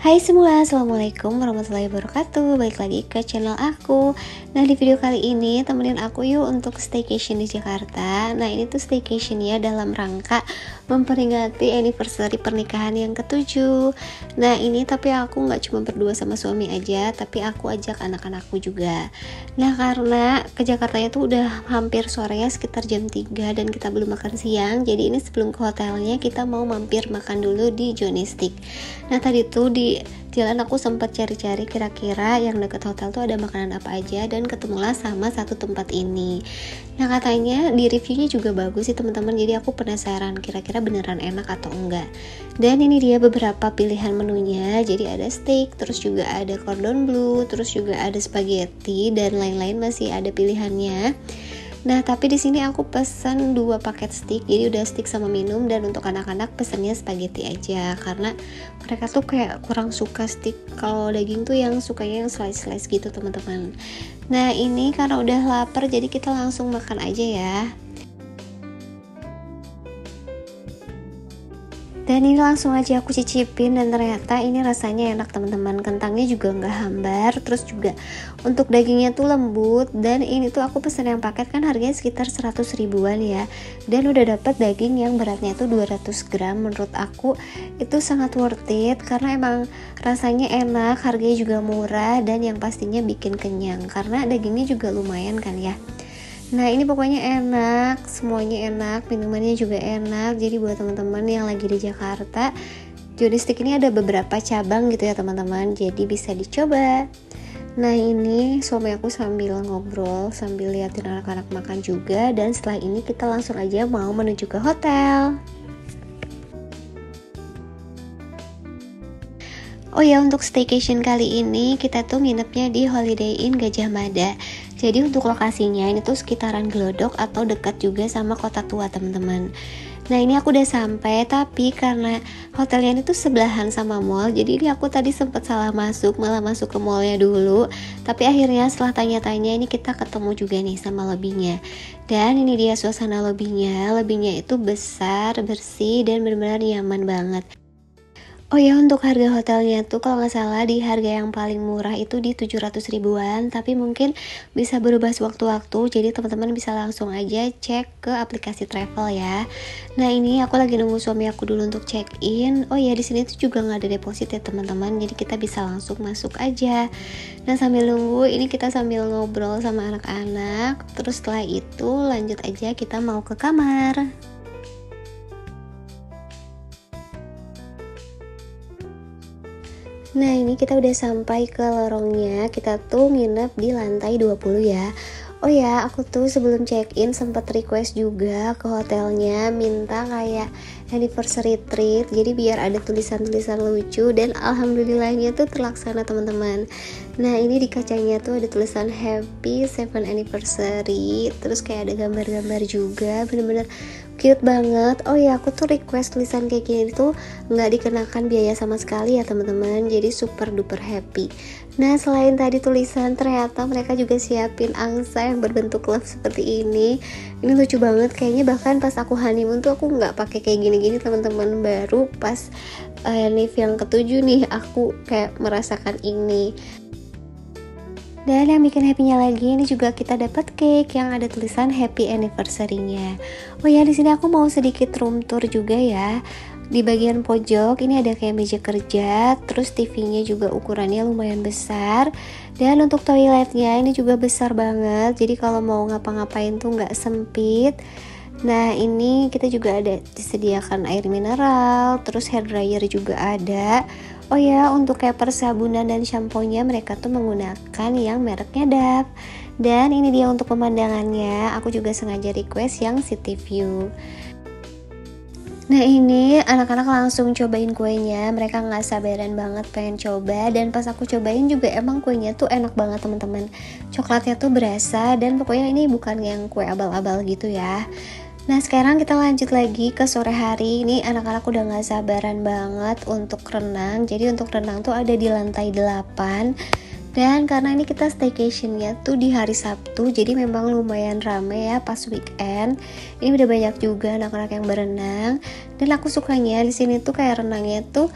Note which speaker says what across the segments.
Speaker 1: Hai semua, assalamualaikum warahmatullahi wabarakatuh. Balik lagi ke channel aku. Nah, di video kali ini temenin aku yuk untuk staycation di Jakarta. Nah, ini tuh staycationnya dalam rangka memperingati anniversary pernikahan yang ke-7. Nah, ini tapi aku nggak cuma berdua sama suami aja, tapi aku ajak anak-anakku juga. Nah, karena ke Jakartanya tuh udah hampir sorenya sekitar jam 3 dan kita belum makan siang. Jadi ini sebelum ke hotelnya kita mau mampir makan dulu di Jonistik. Nah, tadi tuh di jalan aku sempat cari-cari kira-kira yang deket hotel tuh ada makanan apa aja, dan ketemulah sama satu tempat ini. Nah, katanya di reviewnya juga bagus sih teman-teman, jadi aku penasaran kira-kira beneran enak atau enggak. Dan ini dia beberapa pilihan menunya, jadi ada steak, terus juga ada cordon bleu, terus juga ada spaghetti, dan lain-lain masih ada pilihannya. Nah, tapi di sini aku pesan 2 paket steak, jadi udah steak sama minum, dan untuk anak-anak pesennya spaghetti aja karena mereka tuh kayak kurang suka steak. Kalau daging tuh yang sukanya yang slice-slice gitu teman-teman. Nah, ini karena udah lapar jadi kita langsung makan aja ya. Dan ini langsung aja aku cicipin, dan ternyata ini rasanya enak teman-teman. Kentangnya juga nggak hambar, terus juga untuk dagingnya tuh lembut. Dan ini tuh aku pesen yang paket kan harganya sekitar 100 ribuan ya, dan udah dapet daging yang beratnya itu 200 gram. Menurut aku itu sangat worth it karena emang rasanya enak, harganya juga murah, dan yang pastinya bikin kenyang karena dagingnya juga lumayan kan ya. Nah, ini pokoknya enak, semuanya enak, minumannya juga enak. Jadi buat teman-teman yang lagi di Jakarta, Jonistik ini ada beberapa cabang gitu ya teman-teman, jadi bisa dicoba. Nah, ini suami aku sambil ngobrol, sambil liatin anak-anak makan juga. Dan setelah ini kita langsung aja mau menuju ke hotel. Oh ya, untuk staycation kali ini kita tuh nginepnya di Holiday Inn Gajah Mada. Jadi untuk lokasinya ini tuh sekitaran Glodok atau dekat juga sama Kota Tua teman-teman. Nah, ini aku udah sampai, tapi karena hotelnya ini tuh sebelahan sama mall, jadi ini aku tadi sempat salah masuk, malah masuk ke mallnya dulu. Tapi akhirnya setelah tanya-tanya ini kita ketemu juga nih sama lobbynya. Dan ini dia suasana lobbynya. Lobbynya itu besar, bersih, dan benar-benar nyaman banget. Oh ya, untuk harga hotelnya tuh kalau nggak salah di harga yang paling murah itu di 700 ribuan, tapi mungkin bisa berubah sewaktu-waktu, jadi teman-teman bisa langsung aja cek ke aplikasi travel ya. Nah, ini aku lagi nunggu suami aku dulu untuk check in. Oh ya, di sini tuh juga nggak ada deposit ya teman-teman, jadi kita bisa langsung masuk aja. Nah, sambil nunggu ini kita sambil ngobrol sama anak-anak, terus setelah itu lanjut aja kita mau ke kamar. Nah, ini kita udah sampai ke lorongnya. Kita tuh nginep di lantai 20 ya. Oh ya, aku tuh sebelum check-in sempat request juga ke hotelnya, minta kayak anniversary treat. Jadi biar ada tulisan-tulisan lucu, dan alhamdulillahnya tuh terlaksana teman-teman. Nah, ini di kacanya tuh ada tulisan Happy 7 Anniversary. Terus kayak ada gambar-gambar juga, bener-bener cute banget. Oh ya, aku tuh request tulisan kayak gini tuh nggak dikenakan biaya sama sekali ya teman-teman, jadi super duper happy. Nah, selain tadi tulisan, ternyata mereka juga siapin angsa yang berbentuk love seperti ini. Ini lucu banget, kayaknya bahkan pas aku honeymoon tuh aku nggak pakai kayak gini-gini teman-teman, baru pas Nif yang ke-7 nih aku kayak merasakan ini. Dan yang bikin happy-nya lagi, ini juga kita dapat cake yang ada tulisan happy anniversary-nya. Oh ya, di sini aku mau sedikit room tour juga ya. Di bagian pojok ini ada kayak meja kerja, terus TV-nya juga ukurannya lumayan besar. Dan untuk toiletnya ini juga besar banget, jadi kalau mau ngapa-ngapain tuh nggak sempit. Nah, ini kita juga ada disediakan air mineral, terus hair dryer juga ada. Oh ya, untuk kayak persabunan dan shampoo-nya mereka tuh menggunakan yang mereknya Dove. Dan ini dia untuk pemandangannya, aku juga sengaja request yang city view. Nah ini anak-anak langsung cobain kuenya, mereka nggak sabaran banget pengen coba. Dan pas aku cobain juga emang kuenya tuh enak banget teman-teman. Coklatnya tuh berasa dan pokoknya ini bukan yang kue abal-abal gitu ya. Nah sekarang kita lanjut lagi ke sore hari. Ini anak-anak udah gak sabaran banget untuk renang. Jadi untuk renang tuh ada di lantai 8. Dan karena ini kita staycationnya tuh di hari Sabtu, jadi memang lumayan rame ya pas weekend. Ini udah banyak juga anak-anak yang berenang. Dan aku sukanya di sini tuh kayak renangnya tuh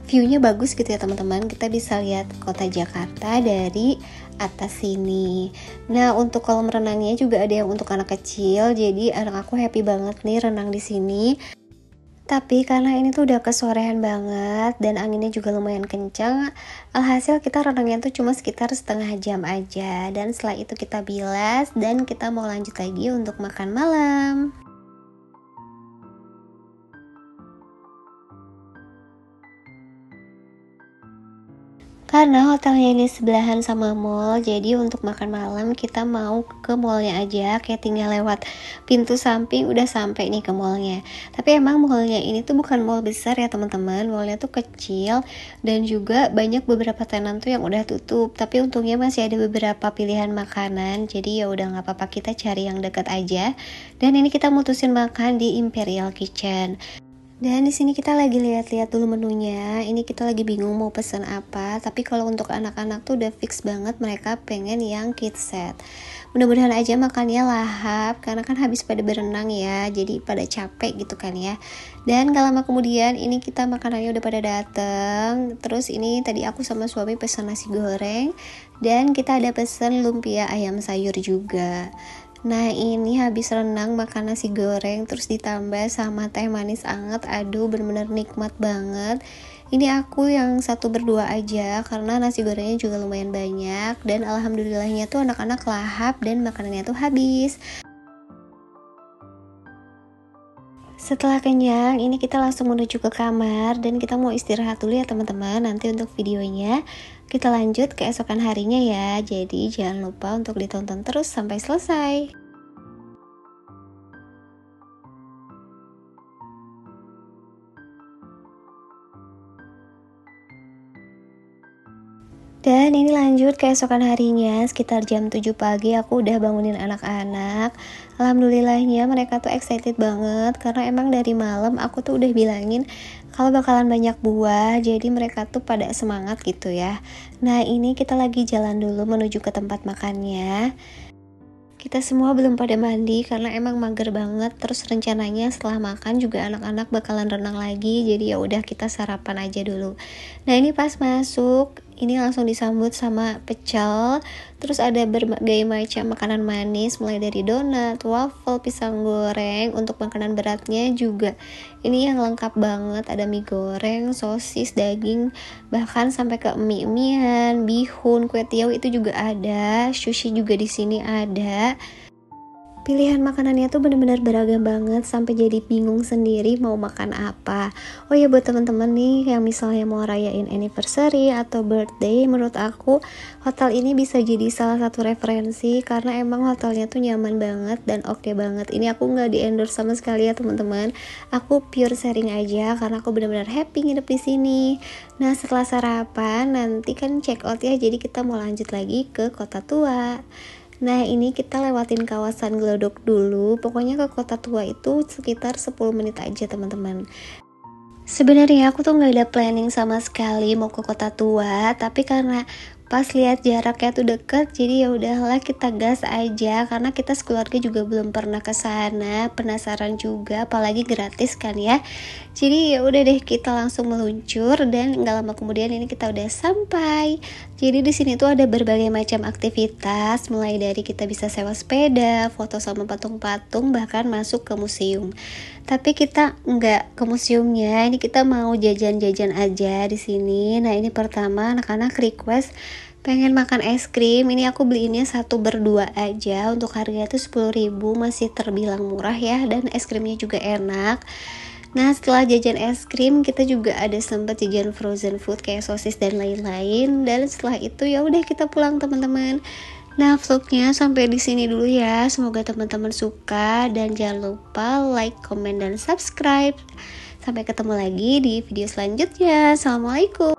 Speaker 1: view-nya bagus gitu ya teman-teman. Kita bisa lihat kota Jakarta dari atas sini. Nah untuk kolam renangnya juga ada yang untuk anak kecil, jadi anak aku happy banget nih renang di sini. Tapi karena ini tuh udah kesorean banget dan anginnya juga lumayan kencang, alhasil kita renangnya tuh cuma sekitar setengah jam aja. Dan setelah itu kita bilas dan kita mau lanjut lagi untuk makan malam. Karena hotelnya ini sebelahan sama mall, jadi untuk makan malam kita mau ke mallnya aja, kayak tinggal lewat pintu samping udah sampai nih ke mallnya. Tapi emang mallnya ini tuh bukan mall besar ya teman-teman, mallnya tuh kecil dan juga banyak beberapa tenan tuh yang udah tutup. Tapi untungnya masih ada beberapa pilihan makanan, jadi ya udah nggak apa-apa kita cari yang dekat aja. Dan ini kita mutusin makan di Imperial Kitchen. Dan di sini kita lagi lihat-lihat dulu menunya. Ini kita lagi bingung mau pesan apa. Tapi kalau untuk anak-anak tuh udah fix banget mereka pengen yang kids set. Mudah-mudahan aja makannya lahap karena kan habis pada berenang ya. Jadi pada capek gitu kan ya. Dan gak lama kemudian ini kita makanannya udah pada dateng. Terus ini tadi aku sama suami pesan nasi goreng. Dan kita ada pesan lumpia ayam sayur juga. Nah ini habis renang makan nasi goreng terus ditambah sama teh manis anget. Aduh bener-bener nikmat banget. Ini aku yang satu berdua aja karena nasi gorengnya juga lumayan banyak. Dan alhamdulillahnya tuh anak-anak lahap dan makanannya tuh habis. Setelah kenyang, ini kita langsung menuju ke kamar dan kita mau istirahat dulu ya teman-teman. Nanti untuk videonya kita lanjut keesokan harinya ya. Jadi jangan lupa untuk ditonton terus sampai selesai. Dan ini lanjut keesokan harinya, sekitar jam 7 pagi aku udah bangunin anak-anak. Alhamdulillahnya mereka tuh excited banget karena emang dari malam aku tuh udah bilangin kalau bakalan banyak buah, jadi mereka tuh pada semangat gitu ya. Nah ini kita lagi jalan dulu menuju ke tempat makannya. Kita semua belum pada mandi karena emang mager banget. Terus rencananya setelah makan juga anak-anak bakalan renang lagi. Jadi ya udah kita sarapan aja dulu. Nah ini pas masuk, ini langsung disambut sama pecel. Terus ada berbagai macam makanan manis, mulai dari donat, waffle, pisang goreng. Untuk makanan beratnya juga ini yang lengkap banget. Ada mie goreng, sosis, daging, bahkan sampai ke mie-mian, bihun, kue tiaw itu juga ada. Sushi juga di sini ada. Pilihan makanannya tuh bener-bener beragam banget sampai jadi bingung sendiri mau makan apa. Oh ya buat teman-teman nih yang misalnya mau rayain anniversary atau birthday, menurut aku hotel ini bisa jadi salah satu referensi karena emang hotelnya tuh nyaman banget dan oke banget. Ini aku nggak di endorse sama sekali ya teman-teman. Aku pure sharing aja karena aku bener-bener happy nginep di sini. Nah setelah sarapan nanti kan check out ya, jadi kita mau lanjut lagi ke Kota Tua. Nah ini kita lewatin kawasan Glodok dulu. Pokoknya ke Kota Tua itu sekitar 10 menit aja teman-teman. Sebenarnya aku tuh gak ada planning sama sekali mau ke Kota Tua, tapi karena pas lihat jaraknya tuh deket, jadi ya udahlah kita gas aja karena kita sekeluarga juga belum pernah ke sana, penasaran juga, apalagi gratis kan ya. Jadi ya udah deh kita langsung meluncur dan nggak lama kemudian ini kita udah sampai. Jadi di sini tuh ada berbagai macam aktivitas, mulai dari kita bisa sewa sepeda, foto sama patung-patung, bahkan masuk ke museum. Tapi kita nggak ke museumnya, ini kita mau jajan-jajan aja di sini. Nah ini pertama anak-anak request pengen makan es krim. Ini aku beliinnya satu berdua aja. Untuk harga tuh 10.000, masih terbilang murah ya. Dan es krimnya juga enak. Nah setelah jajan es krim kita juga ada sempat jajan frozen food kayak sosis dan lain-lain. Dan setelah itu ya udah kita pulang teman-teman. Nah, vlognya sampai di sini dulu ya. Semoga teman-teman suka dan jangan lupa like, comment, dan subscribe. Sampai ketemu lagi di video selanjutnya. Assalamualaikum.